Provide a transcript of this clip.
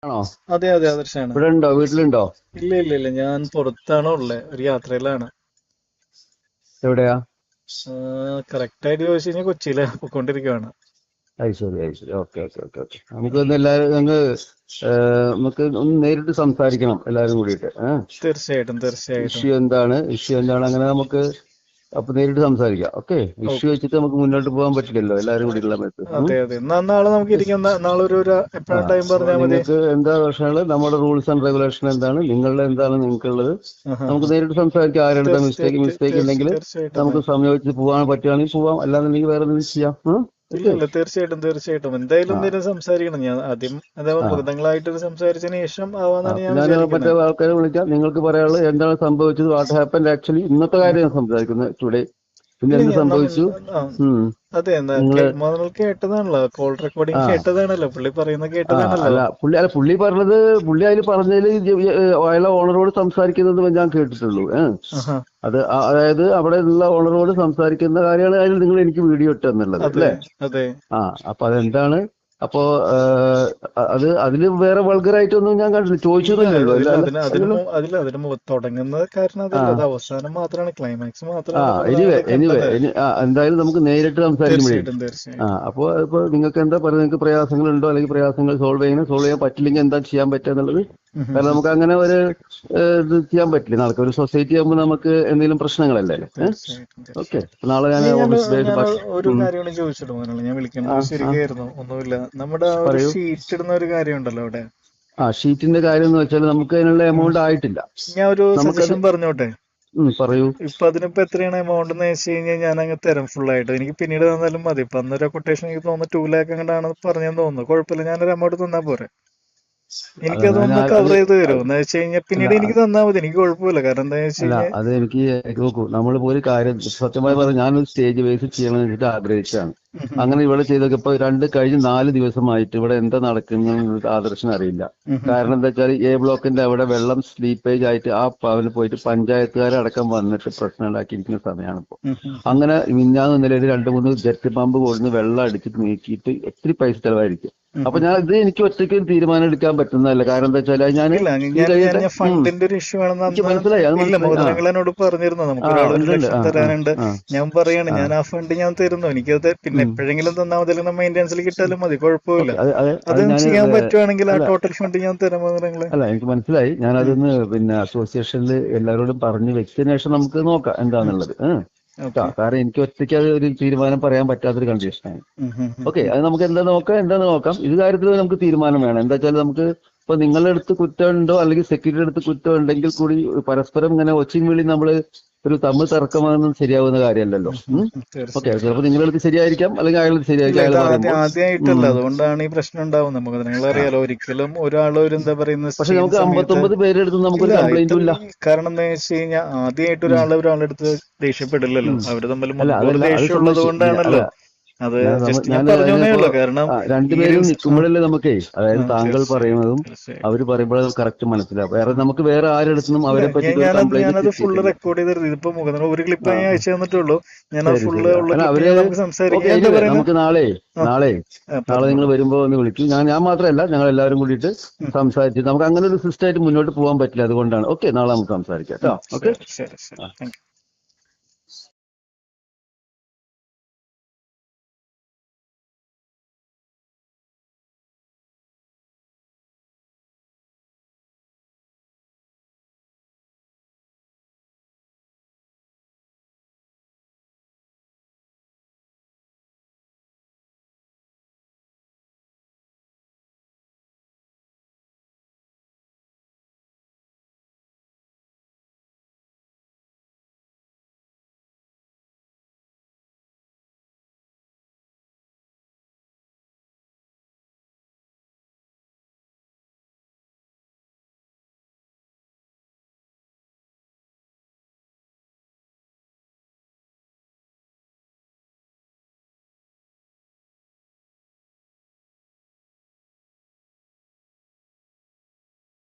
ആണോ? അതെ അതെ ആദർശാണ്. ഇവിടെ ഉണ്ടോ? വീട്ടിലുണ്ടോ? ഇല്ല ഇല്ല ഇല്ല, ഞാൻ പുറത്താണ് ഉള്ളത്, ഒരു യാത്രയിലാണ്. എവിടെയാ? കറക്റ്റ് ആയിട്ട് ചോദിച്ചു കഴിഞ്ഞാൽ കൊച്ചിയില് പൊയ്ക്കൊണ്ടിരിക്കുകയാണ്. അത് ശരി, അത് ശരി. Okay, okay, okay, okay. നമുക്ക് ഒന്ന് എല്ലാവരും നമുക്ക് ഒന്ന് നേരിട്ട് സംസാരിക്കണം എല്ലാവരും കൂടിയിട്ട്. തീർച്ചയായിട്ടും തീർച്ചയായിട്ടും. ഇഷ്യൂ എന്താണ്, അങ്ങനെ നമുക്ക് അപ്പൊ നേരിട്ട് സംസാരിക്കാം. ഓക്കെ. Issue okay. വെച്ചിട്ട് നമുക്ക് മുന്നോട്ട് പോകാൻ പറ്റില്ലല്ലോ എല്ലാവരും കൂടി ഉള്ള സമയത്ത്. അതെ അതെ, നാളെ നമുക്ക് ഇരിക്കാം. നാളെ ആ, എപ്പോഴാണ് ടൈം അപ്പൊ പറഞ്ഞാൽ മതി. നിങ്ങൾക്ക് എന്താ പ്രശ്നങ്ങൾ, നമ്മുടെ റൂൾസ് ആൻഡ് റെഗുലേഷൻ എന്താണ്, നിങ്ങളുടെ എന്താണ് നിങ്ങൾക്കുള്ളത്, ആഹാ. നമുക്ക് നേരിട്ട് സംസാരിക്കാം. ആരുടെ മിസ്റ്റേക്ക് ഉണ്ടെങ്കിൽ തീർച്ചയായിട്ടും. നമുക്ക് സംയോജിച്ച് പോകാൻ പറ്റുകയാണെങ്കിൽ പോവാം, അല്ലാന്നുണ്ടെങ്കിൽ വേറെ എന്തെങ്കിലും ചെയ്യാം. ഇല്ല ഓക്കെ. ഇല്ല, തീർച്ചയായിട്ടും തീർച്ചയായിട്ടും. എന്തായാലും ആ, എന്തെങ്കിലും സംസാരിക്കണം. ഞാൻ ആദ്യം അതേപോലെ ആ. മൃഗങ്ങളായിട്ട് സംസാരിച്ചതിന് ശേഷം ആ, ആവാന്നാണ് അപ്പൊ ഞാൻ ഞാൻ മറ്റേ വിചാരിക്കുന്നത്. ആൾക്കാരെ വിളിക്കാം. നിങ്ങൾക്ക് പറയാനുള്ളത് എന്താണ് സംഭവിച്ചത്, വാട്ട് ഹാപ്പൻ ആക്ച്വലി, ഇന്നത്തെ കാര്യം ഞാൻ സംസാരിക്കുന്നത് ടുഡേ. പിന്നെ ഇല്ല എന്ത് സംഭവിച്ചു? ആ, ഉം. അതെ, എന്താ നിങ്ങള് മുതൽ കേട്ടതാണല്ലോ, കോൾ റെക്കോർഡിങ് ആ കേട്ടതാണല്ലോ, പുള്ളി പറയുന്നത് ആ കേട്ടതാണല്ലോ. പുള്ളി പറഞ്ഞത്, പുള്ളി അതിൽ പറഞ്ഞതിൽ അയാളെ ഓണറോട് സംസാരിക്കുന്നത് ഞാൻ കേട്ടിട്ടുള്ളൂ. ആഹാ. അതായത് അവിടെ ഉള്ള ഓണറോട് സംസാരിക്കുന്ന കാര്യമാണ് അതിൽ നിങ്ങൾ എനിക്ക് വീഡിയോ ഇട്ട് എന്നുള്ളത് അതെ അല്ലേ? അതെ. ആ, അപ്പൊ അതെന്താണ്? അപ്പോ അതില് വേറെ വൾഗറായിട്ടൊന്നും ഞാൻ കണ്ടില്ല, ഇല്ല, ചോദിച്ചൊന്നുമില്ലല്ലോ. അല്ല, അതിൽ അല്ല, അതിന് അതിന് അല്ലല്ലോ. അതിന് തുടങ്ങുന്നത് കാരണം ആ അതല്ല, അത് അവസാനം മാത്രമാണ്, ക്ലൈമാക്സ് ആ മാത്രമാണ് നമ്മൾ എനിവേ നാളെ എനിവേ കണ്ടത്. എന്തായാലും നമുക്ക് നേരിട്ട് സംസാരിക്കുമ്പോഴേ, തീർച്ചയായിട്ടും തീർച്ചയായിട്ടും. ഇപ്പൊ നിങ്ങൾക്ക് എന്താ പറയുക, നിങ്ങൾക്ക് പ്രയാസങ്ങളുണ്ടോ, അല്ലെങ്കിൽ പ്രയാസങ്ങൾ സോൾവ് ചെയ്യാൻ പറ്റില്ലെങ്കിൽ എന്താ ചെയ്യാൻ പറ്റുക എന്നുള്ളത്. ഉം ഉം കാരണം ഉം. നമുക്ക് അങ്ങനെ ഇത് ചെയ്യാൻ പറ്റില്ല. നാളെ ഒരു സൊസൈറ്റി ആകുമ്പോൾ നമുക്ക് എന്തെങ്കിലും പ്രശ്നങ്ങളല്ലേ. തീർച്ചയായിട്ടും ഓക്കെ. തീർച്ചയായിട്ടും. നാളെ ഞാൻ ഞാൻ ഓഫീസ് ബേസ് ഞാൻ ഒരു കാര്യം കൂടി ചോദിച്ചിട്ട് പോകാനുള്ള, ഞാൻ ആ വിളിക്കുന്നത് ആ ശരിയായിരുന്നു, ഒന്നുമില്ല. നമ്മുടെ ആ ഒരു പറയൂ. ഷീറ്റ് ഇടുന്ന ഒരു കാര്യം ഉണ്ടല്ലോ അവിടെ, ഷീറ്റിന്റെ കാര്യം എന്ന് വെച്ചാൽ നമുക്ക് അതിനുള്ള ഉം. എമൗണ്ട് ആയിട്ടില്ല. ഞാൻ ഒരു നമുക്കത് സജഷൻ പറഞ്ഞോട്ടെ. പറയൂ. അതിനിപ്പോ എത്രയാണ് എമൗണ്ട് എന്ന് വെച്ച് കഴിഞ്ഞാൽ ഞാൻ അങ്ങ് തരാം ഫുൾ ആയിട്ട്. എനിക്ക് പിന്നീട് തന്നാലും മതി. ഇപ്പൊ അന്നൊരു കൊട്ടേഷൻ എനിക്ക് തോന്നുന്നു 2 ലാക്ക് അങ്ങോട്ടാണ് പറഞ്ഞെന്ന് തോന്നുന്നു. കുഴപ്പമില്ല, ഞാനൊരു എമൗണ്ട് തന്നാ പോരെ. അതങ്ങനെ എനിക്കതൊന്ന് കവർ ചെയ്ത് തരുമോ എന്ന് വെച്ച് കഴിഞ്ഞാൽ അല്ല പിന്നീട് എനിക്ക് തന്നാ മതി, എനിക്ക് കുഴപ്പമില്ല. കാരണം എന്താ വെച്ച് അല്ല കഴിഞ്ഞാൽ അത് എനിക്ക് നോക്കൂ, നമ്മളിപ്പോ ഒരു കാര്യം സത്യമായി പറഞ്ഞാൽ ഞാനൊരു സ്റ്റേജ് ബേസ് ചെയ്യണമെന്ന് വെച്ചിട്ട് ആഗ്രഹിച്ചാണ്. അങ്ങനെ ഇവിടെ ചെയ്തൊക്കെ ഇപ്പൊ കഴിഞ്ഞ 4 ദിവസമായിട്ട് ഇവിടെ എന്താ നടക്കുന്നത് ആദർശനം അറിയില്ല. കാരണം എന്താ വെച്ചാൽ ബ്ലോക്കിന്റെ അവിടെ വെള്ളം സ്ലീപ്പേജ് ആയിട്ട് ആ പവന് പോയിട്ട് പഞ്ചായത്തുകാരടക്കം വന്നിട്ട് പ്രശ്നം ഉണ്ടാക്കിയിരിക്കുന്ന സമയമാണ് ഇപ്പോൾ. അങ്ങനെ മിഞ്ഞാന്ന് നിലയിൽ 2-3 ജെറ്റ് പമ്പ് കൊടുന്ന് വെള്ളം അടിച്ചിട്ട് നീക്കിയിട്ട് ഒത്തിരി പൈസ ചെലവായിരിക്കും. അപ്പൊ എനിക്ക് ഒറ്റയ്ക്ക് തീരുമാനം എടുക്കാൻ പറ്റുന്നതല്ല. കാരണം എന്താ വെച്ചാൽ ഇല്ല, ഇത് കഴിയട്ടെ. ഞാൻ ഫണ്ടിന്റെ ഒരു ഇഷ്യൂ ആണെന്ന് എനിക്ക് അന്ന് മനസ്സിലായി, അത് ഇല്ല, മനസ്സിലായി. മുഖതരങ്ങൾ എന്നോട് പറഞ്ഞിരുന്നു, നമുക്ക് ആ ഒരാൾ 1 ഉണ്ട്, ഉണ്ട്. ലക്ഷം തരാനുണ്ട്. ആ ഞാൻ പറയാണ്, ആ ഞാൻ ആ ഫണ്ട് ഞാൻ തരുന്നു, എനിക്കത് പിന്നെ ഉം. എപ്പോഴെങ്കിലും തന്നാൽ മതി, അല്ലെങ്കിൽ മെയിൻ്റെനൻസിൽ കിട്ടാലും മതി, കുഴപ്പമില്ല. ഓക്കെ. അത് അതും ഞാൻ ചെയ്യാൻ പറ്റുവാണെങ്കിൽ ആ അല്ല ടോട്ടൽ ഫണ്ട് ഞാൻ തരാം മുഖതരങ്ങളെ. അല്ല എനിക്ക് മനസ്സിലായി. ഞാൻ അതൊന്ന് പിന്നെ അസോസിയേഷനിൽ എല്ലാവരോടും പറഞ്ഞ് വെച്ചതിന് ശേഷം നമുക്ക് നോക്കാം എന്താന്നുള്ളത്. ഓക്കെ. കാരണം എനിക്ക് ഒറ്റയ്ക്ക് അത് ഒരു തീരുമാനം പറയാൻ പറ്റാത്തൊരു കണ്ടീഷനാണ്. ഓക്കെ. അത് നമുക്ക് എന്താന്ന് നോക്കാം. ഇത് കാര്യത്തിൽ നമുക്ക് തീരുമാനം വേണം. എന്താ വെച്ചാൽ നമുക്ക് ഇപ്പൊ നിങ്ങളുടെ അടുത്ത് കുറ്റമുണ്ടോ അല്ലെങ്കിൽ സെക്യൂരിറ്റിയുടെ അടുത്ത് കുറ്റം ഉണ്ടെങ്കിൽ കൂടി പരസ്പരം ഇങ്ങനെ ഒച്ചയും വിളി നമ്മള് ഒരു തമ്മിൽ തർക്കമാണെന്നും ശരിയാവുന്ന കാര്യമല്ലല്ലോ. ഓക്കെ. തീർച്ചയായിട്ടും. ചിലപ്പോൾ നിങ്ങളുടെ അടുത്ത് ശരിയായിരിക്കാം, അല്ലെങ്കിൽ അയാളുടെ ഇല്ല, ശരിയായിരിക്കും, അയാൾ ഇത് പറയുമ്പോൾ. ആദ്യമായിട്ടല്ല, അതുകൊണ്ടാണ് ഈ പ്രശ്നം ഉണ്ടാവുന്നത്. നമുക്ക് നിങ്ങൾ ആ അറിയാലോ, ഒരിക്കലും ഒരാൾ ഒരു എന്താ പറയുന്നത് പക്ഷെ ചെയ്യുന്ന നമുക്ക് സമയത്ത് 59 പേരുടെ അടുത്ത് ഇല്ല, നമുക്കൊരു കംപ്ലൈന്റും ഇല്ല. കാരണം എന്താ വെച്ച് കഴിഞ്ഞാൽ ആദ്യമായിട്ട് ഉം, ഒരാളുടെ അടുത്ത് ദേഷ്യപ്പെടില്ലല്ലോ. ഉം. അവര് തമ്മിൽ അല്ല മുൻകൂർ അതല്ല, അത് ദേഷ്യം ഉള്ളത് സമ്മതിച്ചു. അല്ല കൊണ്ടാണല്ലോ. അത് ജസ്റ്റ് ഞാൻ ഞാൻ പറഞ്ഞേ അതിനിപ്പോ ഉള്ളൂ. കാരണം ഈ ഒരു രണ്ടുപേരും നിൽക്കുമ്പോഴല്ലേ നമുക്കേ, അതായത് താങ്കൾ തീർച്ചയായിട്ടും പറയുന്നതും തീർച്ചയായിട്ടും. അവര് പറയുമ്പോഴത് കറക്റ്റ് മനസ്സിലാവും. നമുക്ക് വേറെ ആരുടെ ഇല്ല, അവരെ പറ്റിയിട്ട് ഒരു കംപ്ലൈന്റ് ഞാനത് ഫുള്ള് കിട്ടിയിട്ടില്ല. റെക്കോർഡ് ചെയ്തിരുന്നു. ഇതിപ്പോ മുഖം ഒരു ക്ലിപ്പ് ആ ഞാൻ അയച്ചു തന്നിട്ടുള്ളൂ. ഞാനത് ശരി, ഫുള്ള് ശരി. ഉള്ള അല്ല ക്ലിപ്പ് അവര് ഞാൻ നമുക്ക് ഓക്കെ. സംസാരിക്കാം. എന്താ എനിവേ പറയുന്നത്? നമുക്ക് ആ നാളെ നിങ്ങൾ പറഞ്ഞോളൂ. വരുമ്പോ ഒന്ന് വിളിക്കും. ഞാൻ മാത്രമല്ല, ഞങ്ങൾ എല്ലാവരും കൂടിയിട്ട് സംസാരിച്ച് നമുക്ക് അങ്ങനെ ഒരു സിസ്റ്റമായിട്ട് മുന്നോട്ട് പോകാൻ പറ്റില്ല. അതുകൊണ്ടാണ്. ഓക്കെ. നാളെ നമുക്ക് സംസാരിക്കാം കേട്ടോ. ഓക്കെ. ശരി ശരി ശരി, താങ്ക് യു.